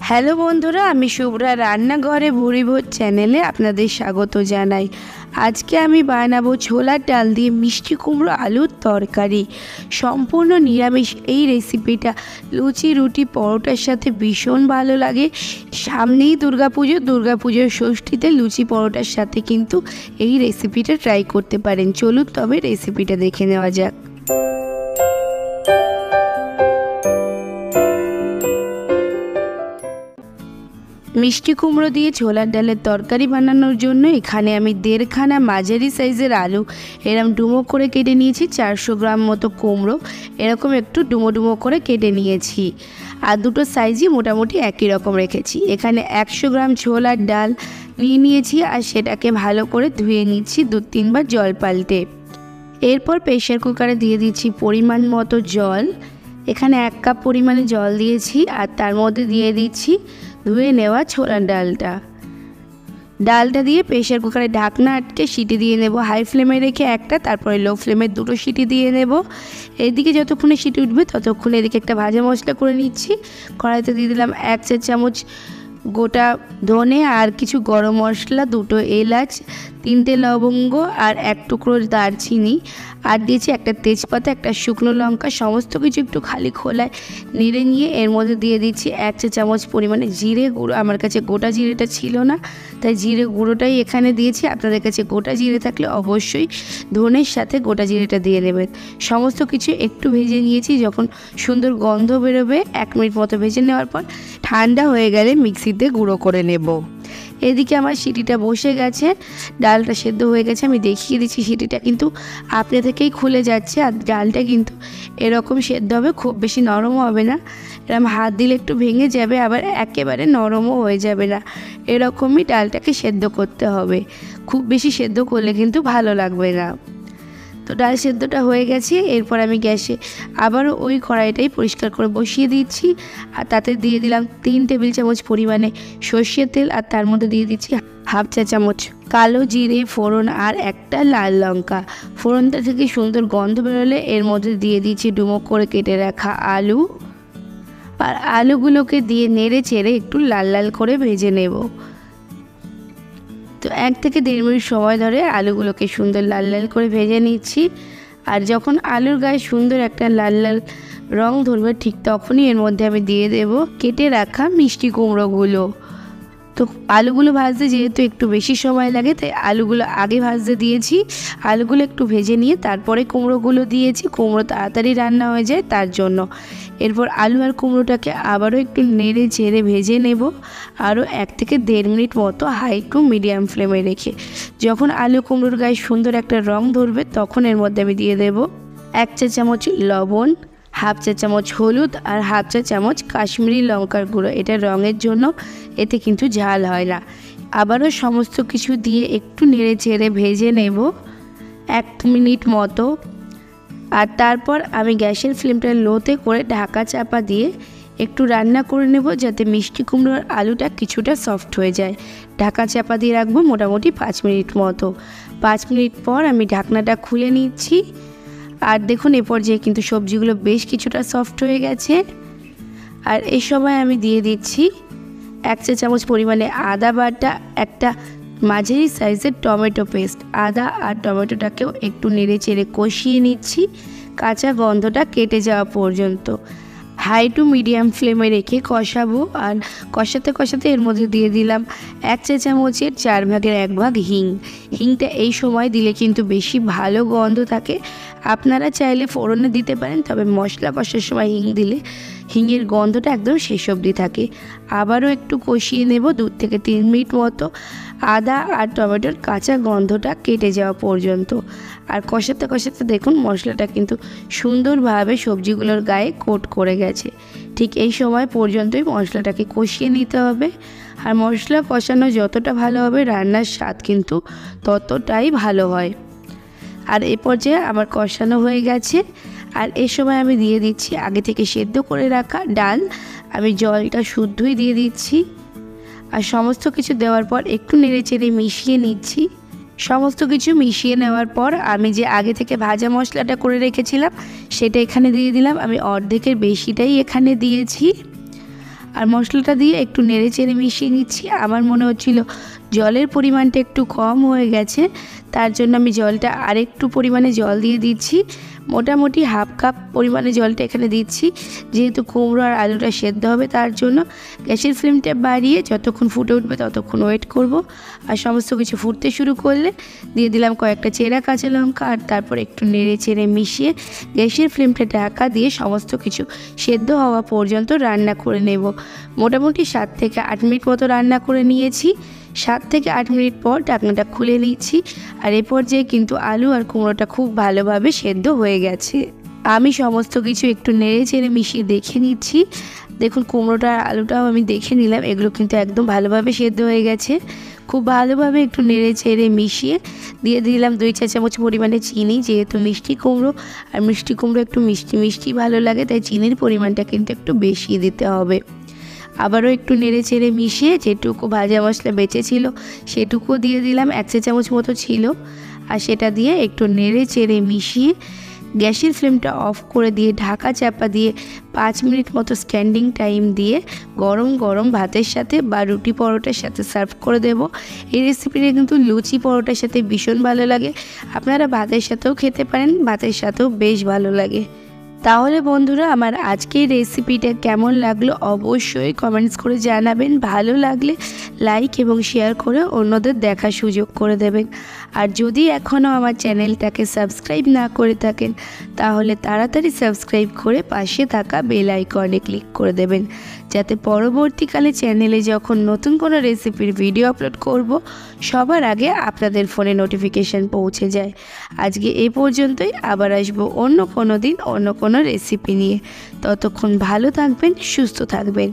Hello বন্ধুরা, আমি শুভ্রা রান্নাঘরে ভুরিভোজ চ্যানেলে আপনাদের স্বাগত জানাই। আজকে আমি বানাবো ছোলার ডাল দিয়ে মিষ্টি কুমড়ো আলুর তরকারি। সম্পূর্ণ নিরামিষ এই রেসিপিটা লুচি, রুটি, পরোটার সাথে ভীষণ ভালো লাগে। সামনেই দুর্গাপুজোর ষষ্ঠীতে লুচি পরোটার সাথে কিন্তু এই রেসিপিটা ট্রাই করতে পারেন। চলুন তবে রেসিপিটা দেখে নেওয়া যাক। মিষ্টি কুমড়ো দিয়ে ছোলার ডালের তরকারি বানানোর জন্য এখানে আমি 1.5 খানা মাঝারি সাইজের আলু এরকম ডুমো করে কেটে নিয়েছি। 400 গ্রাম মতো কুমড়ো এরকম একটু ডুমো ডুমো করে কেটে নিয়েছি। আর দুটো সাইজই মোটামুটি একই রকম রেখেছি। এখানে 100 গ্রাম ছোলার ডাল নিয়েছি আর সেটাকে ভালো করে ধুয়ে নিচ্ছি 2-3 বার জল পাল্টে। এরপর প্রেসার কুকারে দিয়ে দিচ্ছি পরিমাণ মতো জল। এখানে 1 কাপ পরিমাণে জল দিয়েছি আর তার মধ্যে দিয়ে দিচ্ছি ধুয়ে নেওয়া ছোলার ডালটা দিয়ে প্রেসার কুকারে ঢাকনা আটকে সিটি দিয়ে নেব। হাই ফ্লেমে রেখে একটা, তারপরে লো ফ্লেমে 2টো সিটি দিয়ে নেব। এদিকে যতক্ষণে সিটি উঠবে ততক্ষণে এদিকে একটা ভাজা মশলা করে নিচ্ছি। কড়াইতে দিয়ে দিলাম 1 চা চামচ গোটা ধনে আর কিছু গরম মশলা, 2টো এলাচ, 3টে লবঙ্গ আর 1 টুকরো দারচিনি, আর দিয়েছি একটা তেজপাতা, একটা শুকনো লঙ্কা। সমস্ত কিছু একটু খালি খোলায় নেড়ে নিয়ে এর মধ্যে দিয়ে দিচ্ছি 1 চা চামচ পরিমাণে জিরে গুঁড়ো। আমার কাছে গোটা জিরেটা ছিল না, তাই জিরে গুঁড়োটাই এখানে দিয়েছি। আপনাদের কাছে গোটা জিরে থাকলে অবশ্যই ধনের সাথে গোটা জিরেটা দিয়ে নেবেন। সমস্ত কিছু একটু ভেজে নিয়েছি। যখন সুন্দর গন্ধ বেরোবে 1 মিনিট মতো ভেজে নেওয়ার পর ঠান্ডা হয়ে গেলে মিক্সিতে গুঁড়ো করে নেব। এদিকে আমার সিটিটা বসে গেছে, ডালটা সেদ্ধ হয়ে গেছে। আমি দেখিয়ে দিচ্ছি সিটিটা কিন্তু আপনি থেকেই খুলে যাচ্ছে। আর ডালটা কিন্তু এরকম সেদ্ধ হবে, খুব বেশি নরমও হবে না। এরকম হাত দিলে একটু ভেঙে যাবে, আবার একেবারে নরমও হয়ে যাবে না। এরকমই ডালটাকে সেদ্ধ করতে হবে, খুব বেশি সেদ্ধ করলে কিন্তু ভালো লাগবে না। তো ডাল সেদ্ধটা হয়ে গেছে। এরপর আমি গ্যাসে আবারও ওই কড়াইটাই পরিষ্কার করে বসিয়ে দিচ্ছি আর তাতে দিয়ে দিলাম 3 টেবিল চামচ পরিমাণে সর্ষের তেল, আর তার মধ্যে দিয়ে দিচ্ছি 1/2 চা চামচ কালো জিরে ফোড়ন আর একটা লাল লঙ্কা। ফোড়নটা থেকে সুন্দর গন্ধ বেরোলে এর মধ্যে দিয়ে দিচ্ছি ডুমো করে কেটে রাখা আলু, আর আলুগুলোকে দিয়ে নেড়ে চেড়ে একটু লাল লাল করে ভেজে নেব। তো 1 থেকে 1.5 মিনিট সময় ধরে আলুগুলোকে সুন্দর লাল লাল করে ভেজে নিচ্ছি। আর যখন আলুর গায়ে সুন্দর একটা লাল লাল রং ধরবে ঠিক তখনই এর মধ্যে আমি দিয়ে দেব কেটে রাখা মিষ্টি কুমড়োগুলো। তো আলুগুলো ভাজতে যেহেতু একটু বেশি সময় লাগে তাই আলুগুলো আগে ভাজতে দিয়েছি। আলুগুলো একটু ভেজে নিয়ে তারপরে কুমড়োগুলো দিয়েছি। কুমড়ো তাড়াতাড়ি রান্না হয়ে যায় তার জন্য। এরপর আলু আর কুমড়োটাকে আবারও একটু নেড়ে চেড়ে ভেজে নেব আরও 1 থেকে 1.5 মিনিট মতো হাই টু মিডিয়াম ফ্লেমে রেখে। যখন আলু কুমড়োর গায়ে সুন্দর একটা রং ধরবে তখন এর মধ্যে আমি দিয়ে দেব 1 চা চামচ লবণ, 1/2 চা চামচ হলুদ আর 1/2 চা চামচ কাশ্মীরি লঙ্কার গুঁড়ো। এটা রঙের জন্য, এতে কিন্তু ঝাল হয় না। আবারও সমস্ত কিছু দিয়ে একটু নেড়ে চেড়ে ভেজে নেব 1 মিনিট মতো। আর তারপর আমি গ্যাসের ফ্লেমটা লোতে করে ঢাকা চাপা দিয়ে একটু রান্না করে নেব যাতে মিষ্টি কুমড়োর আলুটা কিছুটা সফট হয়ে যায়। ঢাকা চাপা দিয়ে রাখবো মোটামুটি 5 মিনিট মতো। 5 মিনিট পর আমি ঢাকনাটা খুলে নিচ্ছি। আর দেখুন এ পর্যায়ে কিন্তু সবজিগুলো বেশ কিছুটা সফট হয়ে গেছে। আর এই সময় আমি দিয়ে দিচ্ছি 1 চা চামচ পরিমাণে আদা বাটা, একটা মাঝারি সাইজের টমেটো পেস্ট। আদা আর টমেটোটাকেও একটু নেড়ে চেড়ে কষিয়ে নিচ্ছি কাঁচা গন্ধটা কেটে যাওয়া পর্যন্ত। হাই টু মিডিয়াম ফ্লেমে রেখে কষাবো। আর কষাতে কষাতে এর মধ্যে দিয়ে দিলাম 1 চা চামচের 4 ভাগের 1 ভাগ হিং। হিংটা এই সময় দিলে কিন্তু বেশি ভালো গন্ধ থাকে। আপনারা চাইলে ফোড়নে দিতে পারেন, তবে মশলা কষার সময় হিং দিলে হিঙের গন্ধটা একদম শেষ অবধি থাকে। আবারও একটু কষিয়ে নেব 2 থেকে 3 মিনিট মতো, আদা আর টমেটোর কাঁচা গন্ধটা কেটে যাওয়া পর্যন্ত। আর কষাতে কষাতে দেখুন মশলাটা কিন্তু সুন্দরভাবে সবজিগুলোর গায়ে কোট করে গেছে। ঠিক এই সময় পর্যন্তই মশলাটাকে কষিয়ে নিতে হবে। আর মশলা কষানো যতটা ভালো হবে রান্নার স্বাদ কিন্তু ততটাই ভালো হয়। আর এ পর্যায়ে আমার কষানো হয়ে গেছে। আর এই সময় আমি দিয়ে দিচ্ছি আগে থেকে সেদ্ধ করে রাখা ডাল। আমি জলটা শুদ্ধই দিয়ে দিচ্ছি। আর সমস্ত কিছু দেওয়ার পর একটু নেড়ে চেড়ে মিশিয়ে নিচ্ছি। সমস্ত কিছু মিশিয়ে নেওয়ার পর আমি যে আগে থেকে ভাজা মশলাটা করে রেখেছিলাম সেটা এখানে দিয়ে দিলাম। আমি অর্ধেকের বেশিটাই এখানে দিয়েছি। আর মশলাটা দিয়ে একটু নেড়ে চেড়ে মিশিয়ে নিচ্ছি। আমার মনে হচ্ছিল জলের পরিমাণটা একটু কম হয়ে গেছে, তার জন্য আমি জলটা আরেকটু পরিমাণে জল দিয়ে দিচ্ছি। মোটামুটি হাফ কাপ পরিমাণে জলটা এখানে দিচ্ছি, যেহেতু কুমড়ো আর আলুটা সেদ্ধ হবে তার জন্য। গ্যাসের ফ্লেমটা বাড়িয়ে যতক্ষণ ফুটে উঠবে ততক্ষণ ওয়েট করব। আর সমস্ত কিছু ফুটতে শুরু করলে দিয়ে দিলাম কয়েকটা চেরা কাঁচা লঙ্কা, আর তারপর একটু নেড়ে চেড়ে মিশিয়ে গ্যাসের ফ্লেমটা ঢাকা দিয়ে সমস্ত কিছু সেদ্ধ হওয়া পর্যন্ত রান্না করে নেব। মোটামুটি 7 থেকে 8 মিনিট মতো রান্না করে নিয়েছি। 7 থেকে 8 মিনিট পর ঢাকনাটা খুলে নিচ্ছি, আর এ পর্যায়ে কিন্তু আলু আর কুমড়োটা খুব ভালোভাবে সেদ্ধ হয়ে গেছে। আমি সমস্ত কিছু একটু নেড়ে চেড়ে মিশিয়ে দেখে নিচ্ছি। দেখুন কুমড়োটা আর আলুটাও আমি দেখে নিলাম, এগুলো কিন্তু একদম ভালোভাবে সেদ্ধ হয়ে গেছে। খুব ভালোভাবে একটু নেড়ে চেড়ে মিশিয়ে দিয়ে দিলাম 2 চা চামচ পরিমাণে চিনি, যেহেতু মিষ্টি কুমড়ো, আর মিষ্টি কুমড়ো একটু মিষ্টি মিষ্টি ভালো লাগে, তাই চিনির পরিমাণটা কিন্তু একটু বেশি দিতে হবে। আবারও একটু নেড়ে চেড়ে মিশিয়ে যেটুকু ভাজা মশলা বেঁচে ছিল সেটুকুও দিয়ে দিলাম, 1 চা চামচ মতো ছিল। আর সেটা দিয়ে একটু নেড়ে চেড়ে মিশিয়ে গ্যাসের ফ্লেমটা অফ করে দিয়ে ঢাকা চাপা দিয়ে 5 মিনিট মতো স্ট্যান্ডিং টাইম দিয়ে গরম গরম ভাতের সাথে বা রুটি পরোটার সাথে সার্ভ করে দেব। এই রেসিপিটা কিন্তু লুচি পরোটার সাথে ভীষণ ভালো লাগে, আপনারা ভাতের সাথেও খেতে পারেন, ভাতের সাথেও বেশ ভালো লাগে। তাহলে বন্ধুরা, আমার আজকের রেসিপিটা কেমন লাগলো অবশ্যই কমেন্টস করে জানাবেন। ভালো লাগলে লাইক এবং শেয়ার করে অন্যদের দেখার সুযোগ করে দেবেন। আর যদি এখনও আমার চ্যানেলটাকে সাবস্ক্রাইব না করে থাকেন তাহলে তাড়াতাড়ি সাবস্ক্রাইব করে পাশে থাকা বেল আইকনে ক্লিক করে দেবেন, যাতে পরবর্তীকালে চ্যানেলে যখন নতুন কোনো রেসিপির ভিডিও আপলোড করব সবার আগে আপনাদের ফোনে নোটিফিকেশান পৌঁছে যায়। আজকে এই পর্যন্তই, আবার আসবো অন্য কোনো দিন অন্য কোনো রেসিপি নিয়ে। ততক্ষণ ভালো থাকবেন, সুস্থ থাকবেন।